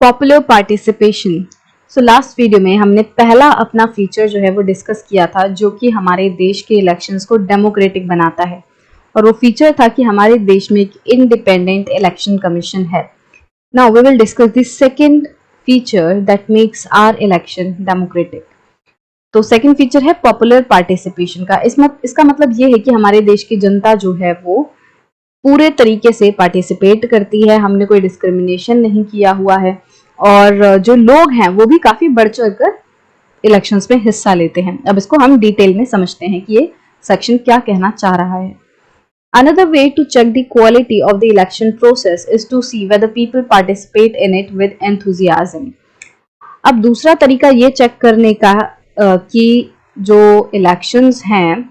Popular participation. So last video में हमने पहला अपना फीचर जो है वो डिस्कस किया था, जो कि हमारे देश के इलेक्शंस को डेमोक्रेटिक बनाता है, और वो फीचर था कि हमारे देश में एक इंडिपेंडेंट इलेक्शन कमीशन है। Now we will discuss the second feature that makes our election democratic. तो सेकंड फीचर है पॉपुलर पार्टिसिपेशन का। इसका मतलब ये है कि हमारे देश की जनता जो है वो पूरे तरीके से पार्टिसिपेट करती है, हमने कोई डिस्क्रिमिनेशन नहीं किया हुआ है, और जो लोग हैं वो भी काफी बढ़ चढ़कर इलेक्शंस में हिस्सा लेते हैं। अब इसको हम डिटेल में समझते हैं कि ये सेक्शन क्या कहना चाह रहा है। Another way to check the quality of the election process is to see whether people participate in it with enthusiasm. अब दूसरा तरीका ये चेक करने का कि जो इलेक्शंस हैं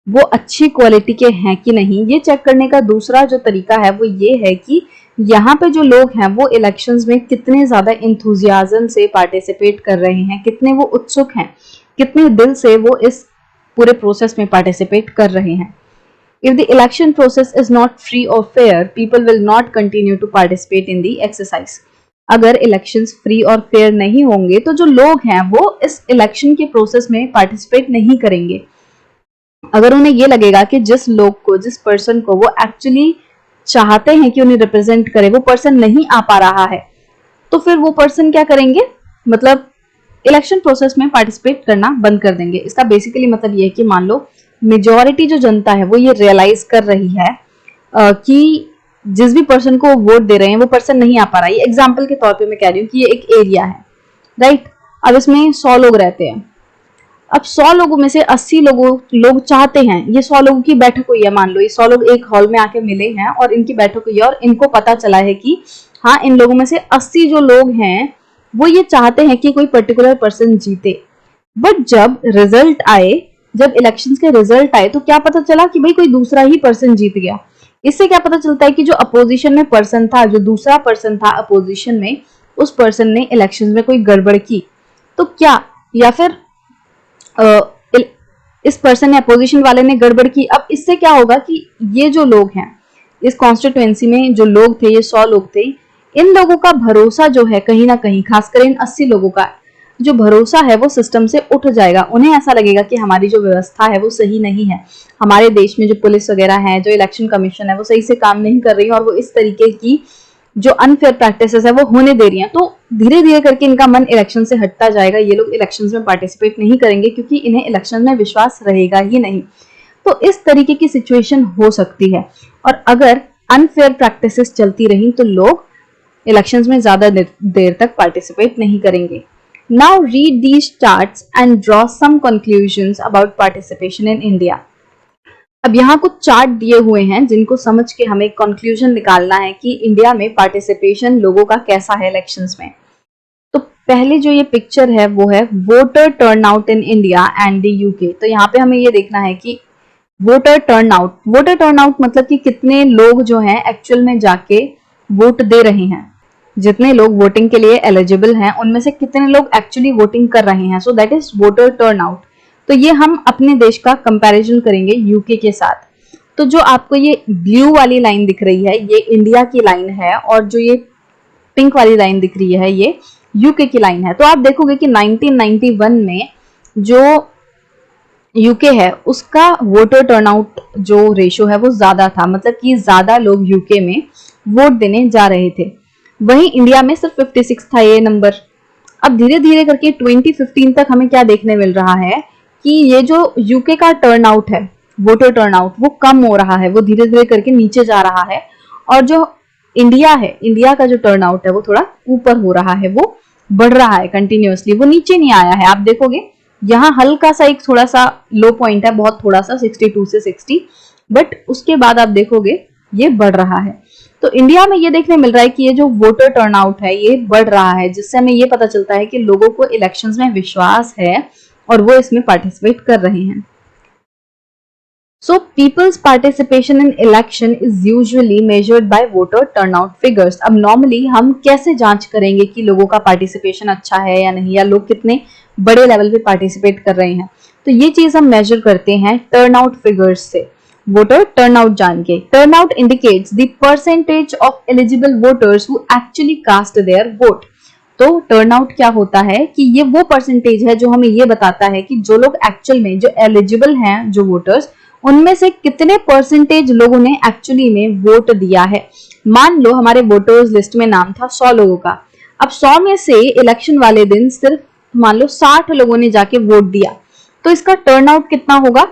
वो अच्छी क्वालिटी के हैं कि नहीं, ये चेक करने का दूसरा जो तरीका है वो ये है कि यहाँ पे जो लोग हैं वो इलेक्शंस में कितने ज्यादा इंथुजियाज्म से पार्टिसिपेट कर रहे हैं, कितने वो उत्सुक हैं, कितने दिल से वो इस पूरे प्रोसेस में पार्टिसिपेट कर रहे हैं। If the election process is not free or fair, people will not continue to participate in the exercise. अगर इलेक्शंस फ्री और फेयर नहीं होंगे तो जो लोग हैं वो इस इलेक्शन के प्रोसेस में पार्टिसिपेट नहीं करेंगे। अगर उन्हें ये लगेगा कि जिस लोग को, जिस पर्सन को वो एक्चुअली चाहते हैं कि उन्हें रिप्रेजेंट करे, वो पर्सन नहीं आ पा रहा है, तो फिर वो पर्सन क्या करेंगे, मतलब इलेक्शन प्रोसेस में पार्टिसिपेट करना बंद कर देंगे। इसका बेसिकली मतलब ये है कि मान लो मेजॉरिटी जो जनता है वो ये रियलाइज कर रही है कि जिस भी पर्सन को वोट दे रहे हैं वो पर्सन नहीं आ पा रहा है। एग्जाम्पल के तौर पे मैं कह रही हूँ कि ये एक एरिया है, राइट। अब इसमें 100 लोग रहते हैं। अब 100 लोगों में से 80 लोग चाहते हैं, ये 100 लोगों की बैठक हुई है, मान लो ये 100 लोग एक हॉल में आके मिले हैं और इनकी बैठक हुई है और इनको पता चला है कि हाँ, इन लोगों में से 80 जो लोग हैं वो ये चाहते हैं कि कोई पर्टिकुलर पर्सन जीते। बट जब रिजल्ट आए, जब इलेक्शंस के रिजल्ट आए, तो क्या पता चला कि भाई कोई दूसरा ही पर्सन जीत गया। इससे क्या पता चलता है कि जो अपोजिशन में पर्सन था, जो दूसरा पर्सन था अपोजिशन में, उस पर्सन ने इलेक्शंस में कोई गड़बड़ की। तो क्या, या फिर इस पर्सन ने, अपोजिशन वाले ने गड़बड़ की। अब इससे क्या होगा कि ये जो लोग हैं इस कॉन्स्टिट्यूएंसी में, जो लोग थे, ये 100 लोग थे, इन लोगों का भरोसा जो है कहीं ना कहीं, खासकर इन 80 लोगों का जो भरोसा है वो सिस्टम से उठ जाएगा। उन्हें ऐसा लगेगा कि हमारी जो व्यवस्था है वो सही नहीं है, हमारे देश में जो पुलिस वगैरह है, जो इलेक्शन कमीशन है वो सही से काम नहीं कर रही है, और वो इस तरीके की जो अनफेयर प्रैक्टिसेस है वो होने दे रही हैं। तो धीरे धीरे करके इनका मन इलेक्शन से हटता जाएगा, ये लोग इलेक्शंस में पार्टिसिपेट नहीं करेंगे क्योंकि इन्हें इलेक्शन में विश्वास रहेगा ही नहीं। तो इस तरीके की सिचुएशन हो सकती है, और अगर अनफेयर प्रैक्टिसेस चलती रही तो लोग इलेक्शंस में ज्यादा देर तक पार्टिसिपेट नहीं करेंगे। Now read these charts and draw some conclusions about participation in India. अब यहाँ कुछ चार्ट दिए हुए हैं जिनको समझ के हमें कंक्लूजन निकालना है कि इंडिया में पार्टिसिपेशन लोगों का कैसा है इलेक्शंस में। तो पहले जो ये पिक्चर है वो है voter turnout in India and the UK. तो यहाँ पे हमें ये देखना है कि वोटर टर्नआउट मतलब कि कितने लोग जो हैं एक्चुअल में जाके वोट दे रहे हैं, जितने लोग वोटिंग के लिए एलिजिबल हैं उनमें से कितने लोग एक्चुअली वोटिंग कर रहे हैं। So that is voter turnout. तो ये हम अपने देश का कंपैरिजन करेंगे यूके के साथ। तो जो आपको ये ब्लू वाली लाइन दिख रही है ये इंडिया की लाइन है, और जो ये पिंक वाली लाइन दिख रही है ये यूके की लाइन है। तो आप देखोगे कि 1991 में जो यूके है उसका वोटर टर्नआउट जो रेशो है वो ज्यादा था, मतलब कि ज्यादा लोग यूके में वोट देने जा रहे थे। वहीं इंडिया में सिर्फ 56 था ये नंबर। अब धीरे धीरे करके 2015 तक हमें क्या देखने मिल रहा है कि ये जो यूके का टर्नआउट है, वोटर टर्नआउट, वो कम हो रहा है, वो धीरे धीरे करके नीचे जा रहा है, और जो इंडिया है, इंडिया का जो टर्नआउट है वो थोड़ा ऊपर हो रहा है, वो बढ़ रहा है कंटिन्यूअसली, वो नीचे नहीं आया है। आप देखोगे यहाँ हल्का सा एक थोड़ा सा लो पॉइंट है, बहुत थोड़ा सा 62 से 60, बट उसके बाद आप देखोगे ये बढ़ रहा है। तो इंडिया में ये देखने मिल रहा है कि ये जो वोटर टर्नआउट है ये बढ़ रहा है, जिससे हमें ये पता चलता है कि लोगों को इलेक्शंस में विश्वास है और वो इसमें पार्टिसिपेट कर रहे हैं। So people's participation in election is usually measured by voter turnout figures. अब नॉर्मली हम कैसे जांच करेंगे कि लोगों का पार्टिसिपेशन अच्छा है या नहीं, या लोग कितने बड़े लेवल पे पार्टिसिपेट कर रहे हैं। तो ये चीज हम मेजर करते हैं टर्नआउट फिगर्स से, वोटर टर्नआउट जान के। Turnout indicates the percentage of eligible voters who actually cast their vote. तो टर्नआउट क्या होता है कि ये वो परसेंटेज है जो हमें ये बताता है कि जो लोग एक्चुअल में जो एलिजिबल हैं जो वोटर्स, उनमें से कितने परसेंटेज लोगों ने एक्चुअली में वोट दिया है। मान लो हमारे वोटर्स लिस्ट में नाम था 100 लोगों का, अब 100 में से इलेक्शन वाले दिन सिर्फ मान लो 60 लोगों ने जाके वोट दिया, तो इसका टर्नआउट कितना होगा,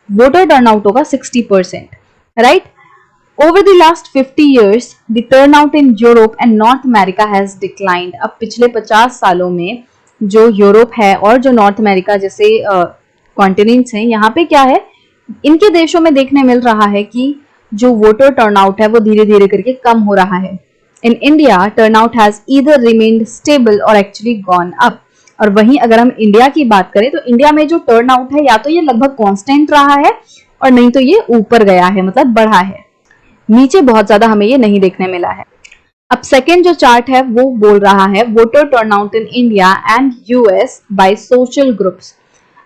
वोटर टर्नआउट होगा 60%, right. Over the last 50 years, the turnout in Europe and North America has declined. अब पिछले 50 सालों में जो यूरोप है और जो नॉर्थ अमेरिका जैसे कॉन्टिनेंट्स हैं, यहाँ पे क्या है, इनके देशों में देखने मिल रहा है कि जो वोटर टर्नआउट है वो धीरे धीरे करके कम हो रहा है। In India turnout has either remained stable और एक्चुअली गॉन अप। और वहीं अगर हम इंडिया की बात करें तो इंडिया में जो टर्नआउट है या तो ये लगभग कांस्टेंट रहा है और नहीं तो ये ऊपर गया है, मतलब बढ़ा है, नीचे बहुत ज्यादा हमें ये नहीं देखने मिला है। अब सेकेंड जो चार्ट है वो बोल रहा है voter turnout in India and US by social groups.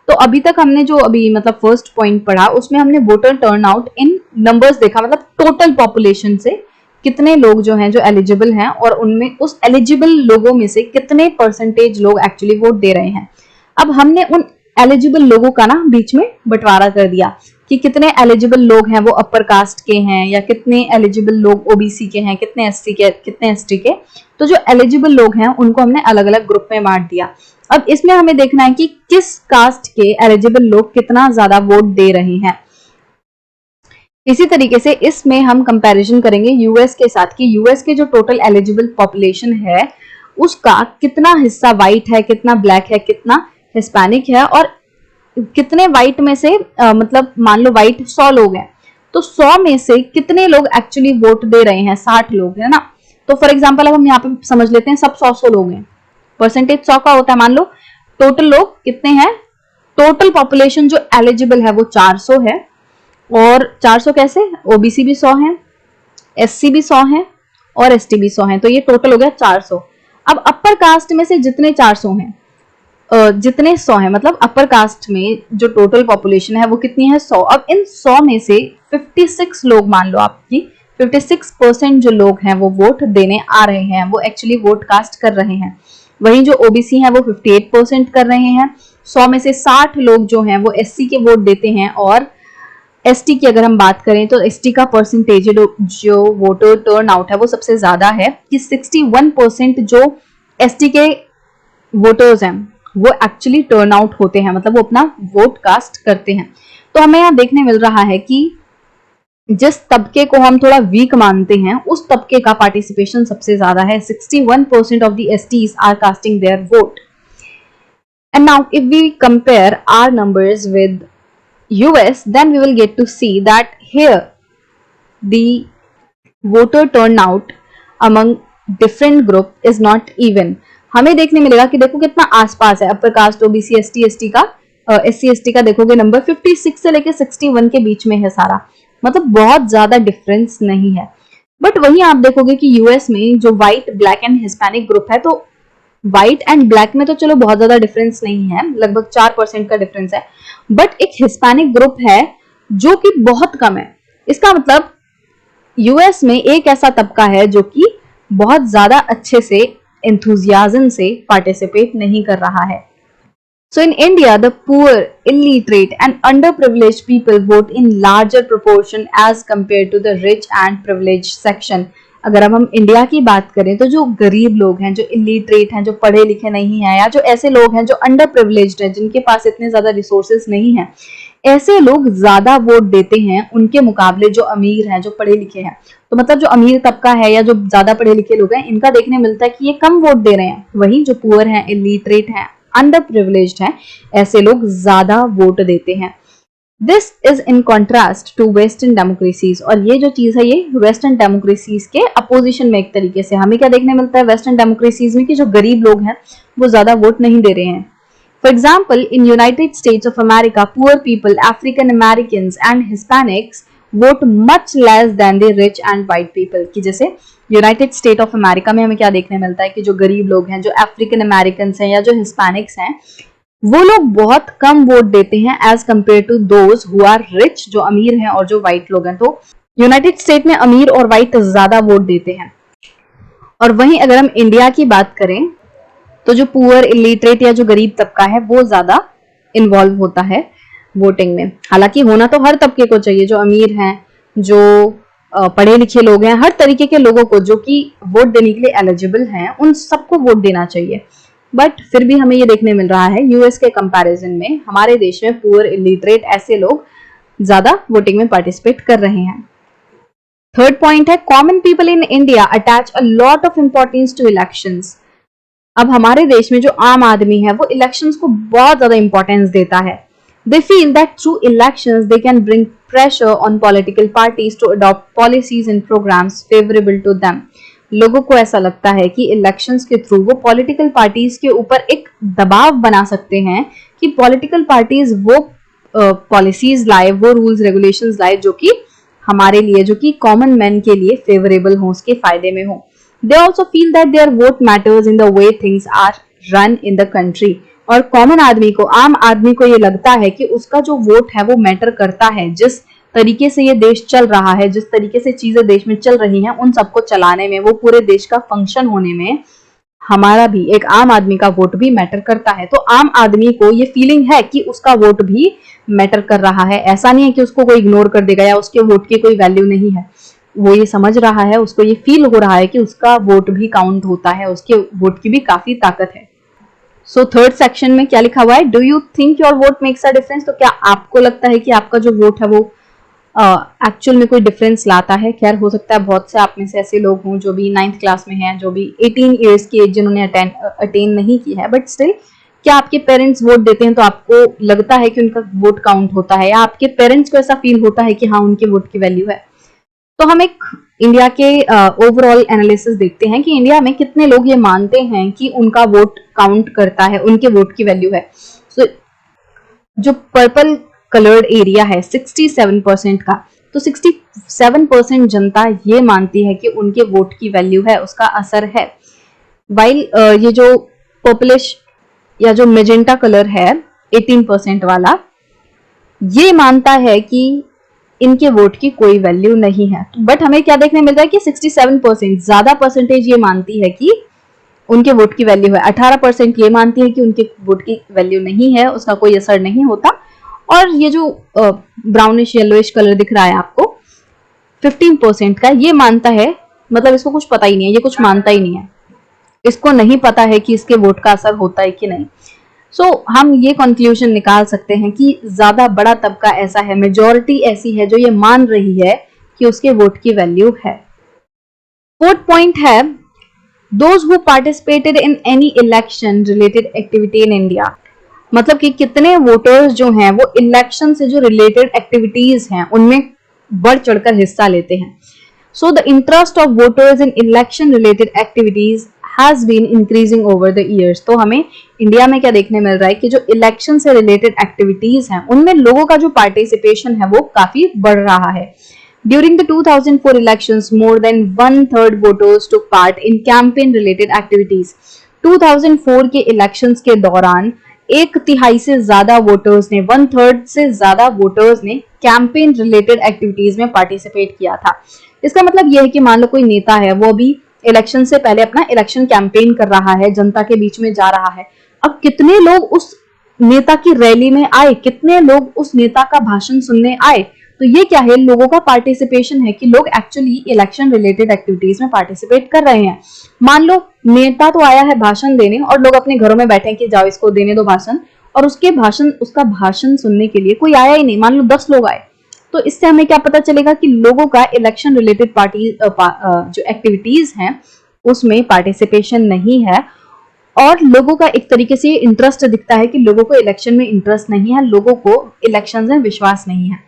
तो अभी तक हमने जो अभी मतलब फर्स्ट पॉइंट पढ़ा उसमें हमने वोटर टर्नआउट इन नंबर्स देखा, मतलब टोटल पॉपुलेशन से कितने लोग जो हैं जो एलिजिबल हैं और उनमें उस एलिजिबल लोगों में से कितने परसेंटेज लोग एक्चुअली वोट दे रहे हैं। अब हमने उन एलिजिबल लोगों का ना बीच में बंटवारा कर दिया कि कितने एलिजिबल लोग हैं वो अपर कास्ट के हैं या कितने एलिजिबल लोग ओबीसी के हैं, कितने एससी के, कितने एसटी के। तो जो एलिजिबल लोग हैं उनको हमने अलग अलग ग्रुप में बांट दिया। अब इसमें हमें देखना है कि किस कास्ट के एलिजिबल लोग कितना ज्यादा वोट दे रहे हैं। इसी तरीके से इसमें हम कंपैरिजन करेंगे यूएस के साथ कि यूएस के जो टोटल एलिजिबल पॉपुलेशन है उसका कितना हिस्सा व्हाइट है, कितना ब्लैक है, कितना हिस्पैनिक है और कितने व्हाइट में से मतलब मान लो व्हाइट 100 लोग हैं तो 100 में से कितने लोग एक्चुअली वोट दे रहे हैं, 60 लोग है ना। तो फॉर एग्जांपल अब हम यहाँ पे समझ लेते हैं सब 100 लोग हैं, परसेंटेज 100 का होता है। मान लो टोटल लोग कितने हैं, टोटल पॉपुलेशन जो एलिजिबल है वो 400 है और 400 कैसे, ओबीसी भी 100 है, एससी भी 100 है और एसटी भी 100 है, तो ये टोटल हो गया 400। अब अपर कास्ट में से जितने 400 हैं जितने 100 है, मतलब अपर कास्ट में जो टोटल पॉपुलेशन है वो कितनी है 100। अब इन 100 में से 56 लोग मान लो आपकी 56% जो लोग हैं वो वोट देने आ रहे हैं, वो एक्चुअली वोट कास्ट कर रहे हैं। वहीं जो ओबीसी हैं वो 58% कर रहे हैं। 100 में से 60 लोग जो हैं वो एससी के वोट देते हैं और एसटी की अगर हम बात करें तो एसटी का परसेंटेज जो वोटर टर्न आउट है वो सबसे ज्यादा है कि 61% जो एसटी के वोटर्स हैं वो एक्चुअली टर्न आउट होते हैं, मतलब वो अपना वोट कास्ट करते हैं। तो हमें यहाँ देखने मिल रहा है कि जिस तबके को हम थोड़ा वीक मानते हैं उस तबके का पार्टिसिपेशन सबसे ज्यादा है। 61% of the STs are casting their vote. And now if we compare our numbers with US, then we will get to see that here the voter turnout among different group is not even. हमें देखने मिलेगा कि देखो कितना आसपास है, upper caste OBC ST ST का SC ST का देखोगे नंबर 56 से लेके 61 के बीच में है सारा, मतलब बहुत ज्यादा डिफरेंस नहीं है। बट वहीं आप देखोगे कि यूएस में जो white black and Hispanic group है, तो व्हाइट एंड ब्लैक में तो चलो बहुत ज्यादा डिफरेंस नहीं है, लगभग 4% का डिफरेंस है, बट एक हिस्पैनिक ग्रुप है जो कि बहुत कम है। इसका मतलब यूएस में एक ऐसा तबका है जो कि बहुत ज्यादा अच्छे से enthusiasm से पार्टिसिपेट नहीं कर रहा है। So in India, the poor, illiterate and underprivileged people vote in larger proportion as compared to the rich and privileged section. अगर अब हम इंडिया की बात करें तो जो गरीब लोग हैं, जो इलिटरेट हैं, जो पढ़े लिखे नहीं हैं, या जो ऐसे लोग हैं जो अंडर प्रिविलेज्ड हैं, जिनके पास इतने ज्यादा रिसोर्सेज नहीं हैं, ऐसे लोग ज्यादा वोट देते हैं उनके मुकाबले जो अमीर हैं, जो पढ़े लिखे हैं। तो मतलब जो अमीर तबका है या जो ज्यादा पढ़े लिखे लोग हैं, इनका देखने मिलता है कि ये कम वोट दे रहे हैं। वहीं जो पुअर हैं, इलिटरेट हैं, अंडर प्रिविलेज्ड हैं, ऐसे लोग ज्यादा वोट देते हैं। This is in contrast to western democracies. और ये जो चीज है ये वेस्टर्न डेमोक्रेसीज के अपोजिशन में एक तरीके से हमें क्या देखने मिलता है वेस्टर्न डेमोक्रेसीज में, कि जो गरीब लोग हैं वो ज्यादा वोट नहीं दे रहे हैं। For example, in United States of America, poor people, African Americans and Hispanics vote much less than the rich and white people. कि जैसे यूनाइटेड स्टेट ऑफ अमेरिका में हमें क्या देखने मिलता है कि जो गरीब लोग हैं, जो अफ्रीकन अमेरिकन हैं या जो हिस्पैनिक्स हैं, वो लोग बहुत कम वोट देते हैं as compared to those who are rich, जो अमीर हैं और जो व्हाइट लोग हैं। तो यूनाइटेड स्टेट में अमीर और व्हाइट ज्यादा वोट देते हैं। और वहीं अगर हम इंडिया की बात करें तो जो पुअर, इलिटरेट या जो गरीब तबका है वो ज्यादा इन्वॉल्व होता है वोटिंग में। हालांकि होना तो हर तबके को चाहिए, जो अमीर हैं, जो पढ़े लिखे लोग हैं, हर तरीके के लोगों को जो कि वोट देने के लिए एलिजिबल हैं, उन सबको वोट देना चाहिए। बट फिर भी हमें ये देखने मिल रहा है यूएस के कंपैरिजन में हमारे देश में पुअर, इलिटरेट ऐसे लोग ज्यादा वोटिंग में पार्टिसिपेट कर रहे हैं। थर्ड पॉइंट है, common people in India attach a lot of importance to elections. अब हमारे देश में जो आम आदमी है वो इलेक्शंस को बहुत ज्यादा इंपॉर्टेंस देता है। They feel that through elections they can bring pressure on political parties to adopt policies and programs favorable to them. लोगों को ऐसा लगता है कि इलेक्शंस के थ्रू वो पॉलिटिकल पार्टीज के ऊपर एक दबाव बना सकते हैं कि पॉलिटिकल पार्टीज वो पॉलिसीज लाए, वो रूल्स रेगुलेशंस लाए जो कि हमारे लिए, जो कि कॉमन मैन के लिए फेवरेबल हो, उसके फायदे में हो। They also feel that their vote matters in the way things are run in the country. और कॉमन आदमी को, आम आदमी को ये लगता है कि उसका जो वोट है वो मैटर करता है। जिस तरीके से ये देश चल रहा है, जिस तरीके से चीजें देश में चल रही हैं, उन सबको चलाने में, वो पूरे देश का फंक्शन होने में हमारा भी, एक आम आदमी का वोट भी मैटर करता है। तो आम आदमी को ये फीलिंग है कि उसका वोट भी मैटर कर रहा है। ऐसा नहीं है कि उसको कोई इग्नोर कर देगा या उसके वोट की कोई वैल्यू नहीं है। वो ये समझ रहा है, उसको ये फील हो रहा है कि उसका वोट भी काउंट होता है, उसके वोट की भी काफी ताकत है। सो थर्ड सेक्शन में क्या लिखा हुआ है, do you think your vote makes a difference. तो क्या आपको लगता है कि आपका जो वोट है वो एक्चुअल में कोई डिफरेंस लाता है। खैर, हो सकता है बहुत से आप में से ऐसे लोग हों जो भी 9th क्लास में हैं, जो भी 18 ईयर्स की एज जिन्होंने अटेन नहीं की है, बट स्टिल क्या आपके पेरेंट्स वोट देते हैं तो आपको लगता है कि उनका वोट काउंट होता है, या आपके पेरेंट्स को ऐसा फील होता है कि हाँ उनके वोट की वैल्यू है। तो हम एक इंडिया के ओवरऑल एनालिसिस देखते हैं कि इंडिया में कितने लोग ये मानते हैं कि उनका वोट काउंट करता है, उनके वोट की वैल्यू है। So, जो पर्पल कलर्ड एरिया है 67% का, तो 67% जनता ये मानती है कि उनके वोट की वैल्यू है, उसका असर है। वाइल ये जो पर्पलिश या जो मेजेंटा कलर है 18% वाला, ये मानता है कि इनके वोट की कोई वैल्यू नहीं है। बट हमें क्या देखने मिल रहा है कि 67% ज्यादा परसेंटेज ये मानती है कि उनके वोट की वैल्यू है, 18% ये मानती है कि उनके वोट की वैल्यू नहीं है, उसका कोई असर नहीं होता। और ये जो ब्राउनिश येलोइश कलर दिख रहा है आपको 15% का, ये मानता है, मतलब इसको कुछ पता ही नहीं है, ये कुछ मानता ही नहीं है, इसको नहीं पता है कि इसके वोट का असर होता है कि नहीं। हम ये कंक्लूजन निकाल सकते हैं कि ज्यादा बड़ा तबका ऐसा है, मेजॉरिटी ऐसी है जो ये मान रही है कि उसके वोट की वैल्यू है। फोर्थ पॉइंट है, those who participated in any election related activity in India. मतलब कि कितने वोटर्स जो हैं वो इलेक्शन से जो रिलेटेड एक्टिविटीज हैं उनमें बढ़ चढ़कर हिस्सा लेते हैं। So the interest of voters in election related activities has been increasing over the years। तो हमें इंडिया में क्या देखने मिल रहा है कि जो इलेक्शन से रिलेटेड एक्टिविटीज हैं उनमें लोगों का जो पार्टिसिपेशन है वो काफी बढ़ रहा है। During the 2004 elections, more than 1/3 voters took part in campaign related activities। 2004 के इलेक्शंस के दौरान 1/3 से ज्यादा वोटर्स ने, 1/3 से ज्यादा वोटर्स ने कैंपेन रिलेटेड एक्टिविटीज में पार्टिसिपेट किया था। इसका मतलब यह है कि मान लो कोई नेता है, वो भी इलेक्शन से पहले अपना इलेक्शन कैंपेन कर रहा है, जनता के बीच में जा रहा है। अब कितने लोग उस नेता की रैली में आए, कितने लोग उस नेता का भाषण सुनने आए, तो ये क्या है, लोगों का पार्टिसिपेशन है कि लोग एक्चुअली इलेक्शन रिलेटेड एक्टिविटीज में पार्टिसिपेट कर रहे हैं। मान लो नेता तो आया है भाषण देने और लोग अपने घरों में बैठे कि जाओ इसको देने दो भाषण, और उसका भाषण सुनने के लिए कोई आया ही नहीं, मान लो 10 लोग आए। तो इससे हमें क्या पता चलेगा कि लोगों का इलेक्शन रिलेटेड जो एक्टिविटीज हैं उसमें पार्टिसिपेशन नहीं है, और लोगों का एक तरीके से इंटरेस्ट दिखता है कि लोगों को इलेक्शन में इंटरेस्ट नहीं है, लोगों को इलेक्शन में विश्वास नहीं है।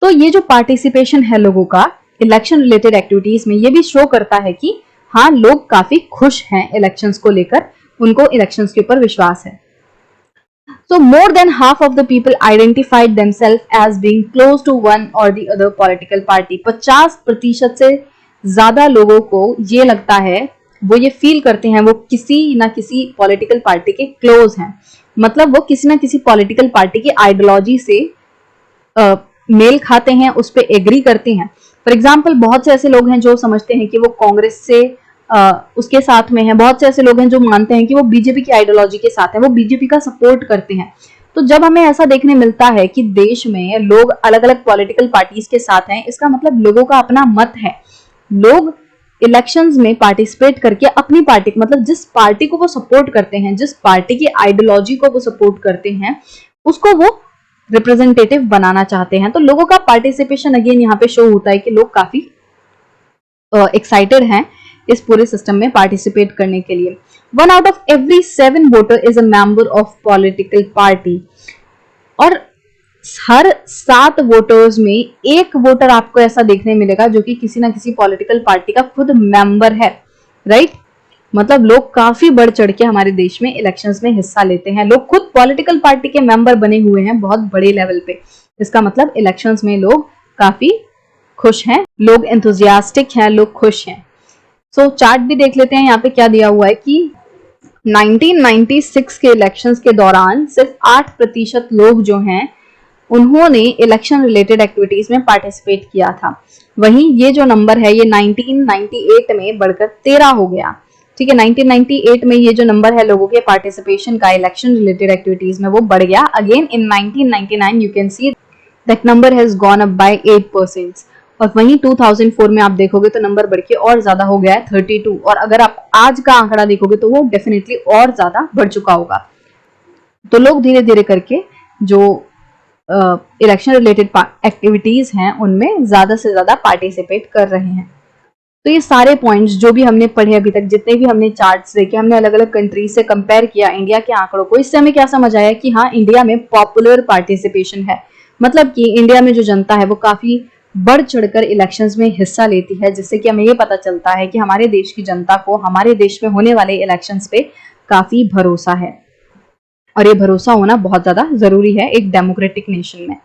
तो ये जो पार्टिसिपेशन है लोगों का इलेक्शन रिलेटेड एक्टिविटीज में, ये भी शो करता है कि हाँ, लोग काफी खुश हैं इलेक्शंस को लेकर, उनको इलेक्शंस के ऊपर विश्वास है। So more than half of the people identified themselves as being close to one or the other political party। 50% से ज्यादा लोगों को ये लगता है, वो ये फील करते हैं वो किसी ना किसी पॉलिटिकल पार्टी के क्लोज हैं, मतलब वो किसी ना किसी पॉलिटिकल पार्टी की आइडियोलॉजी से मेल खाते हैं, उस पर एग्री करते हैं। फॉर एग्जाम्पल, बहुत से ऐसे लोग हैं जो समझते हैं कि वो कांग्रेस से उसके साथ में है, बहुत से ऐसे लोग हैं जो मानते हैं कि वो बीजेपी की आइडियोलॉजी के साथ है, वो बीजेपी का सपोर्ट करते हैं। तो जब हमें ऐसा देखने मिलता है कि देश में लोग अलग अलग पॉलिटिकल पार्टीज के साथ हैं, इसका मतलब लोगों का अपना मत है। लोग इलेक्शंस में पार्टिसिपेट करके अपनी पार्टी, मतलब जिस पार्टी को वो सपोर्ट करते हैं, जिस पार्टी की आइडियोलॉजी को वो सपोर्ट करते हैं, उसको वो रिप्रेजेंटेटिव बनाना चाहते हैं। तो लोगों का पार्टिसिपेशन अगेन यहाँ पे शो होता है कि लोग काफी एक्साइटेड हैं इस पूरे सिस्टम में पार्टिसिपेट करने के लिए। 1 out of every 7 voter is a member of political party, और हर 7 वोटर्स में एक वोटर आपको ऐसा देखने मिलेगा जो कि किसी ना किसी पॉलिटिकल पार्टी का खुद मेंबर है, राइट। मतलब लोग काफी बढ़ चढ़ के हमारे देश में इलेक्शंस में हिस्सा लेते हैं, लोग खुद पॉलिटिकल पार्टी के मेंबर बने हुए हैं बहुत बड़े लेवल पे। इसका मतलब इलेक्शंस में लोग काफी खुश हैं, लोग एंथुजियास्टिक हैं, लोग खुश हैं। सो चार्ट भी देख लेते हैं यहाँ पे क्या दिया हुआ है कि 1996 के इलेक्शंस के दौरान सिर्फ 8% लोग जो हैं उन्होंने इलेक्शन रिलेटेड एक्टिविटीज में पार्टिसिपेट किया था। वहीं ये जो नंबर है ये 1998 में बढ़कर 13 हो गया, ठीक है। 1998 में ये जो नंबर है लोगों के पार्टिसिपेशन का इलेक्शन रिलेटेड एक्टिविटीज में वो बढ़ गया। Again in 1999 you can see that number has gone up by 8%। और वहीं 2004 में आप देखोगे तो नंबर बढ़ के और ज्यादा हो गया है 32, और अगर आप आज का आंकड़ा देखोगे तो वो डेफिनेटली और ज्यादा बढ़ चुका होगा। तो लोग धीरे धीरे करके जो इलेक्शन रिलेटेड एक्टिविटीज हैं उनमें ज्यादा से ज्यादा पार्टिसिपेट कर रहे हैं। तो ये सारे पॉइंट्स जो भी हमने पढ़े अभी तक, जितने भी हमने चार्ट्स देखे, हमने अलग अलग कंट्रीज से कंपेयर किया इंडिया के आंकड़ों को, इससे हमें क्या समझ आया कि हाँ, इंडिया में पॉपुलर पार्टिसिपेशन है। मतलब कि इंडिया में जो जनता है वो काफी बढ़ चढ़कर इलेक्शंस में हिस्सा लेती है, जिससे कि हमें ये पता चलता है कि हमारे देश की जनता को हमारे देश में होने वाले इलेक्शंस पे काफी भरोसा है, और ये भरोसा होना बहुत ज्यादा जरूरी है एक डेमोक्रेटिक नेशन में।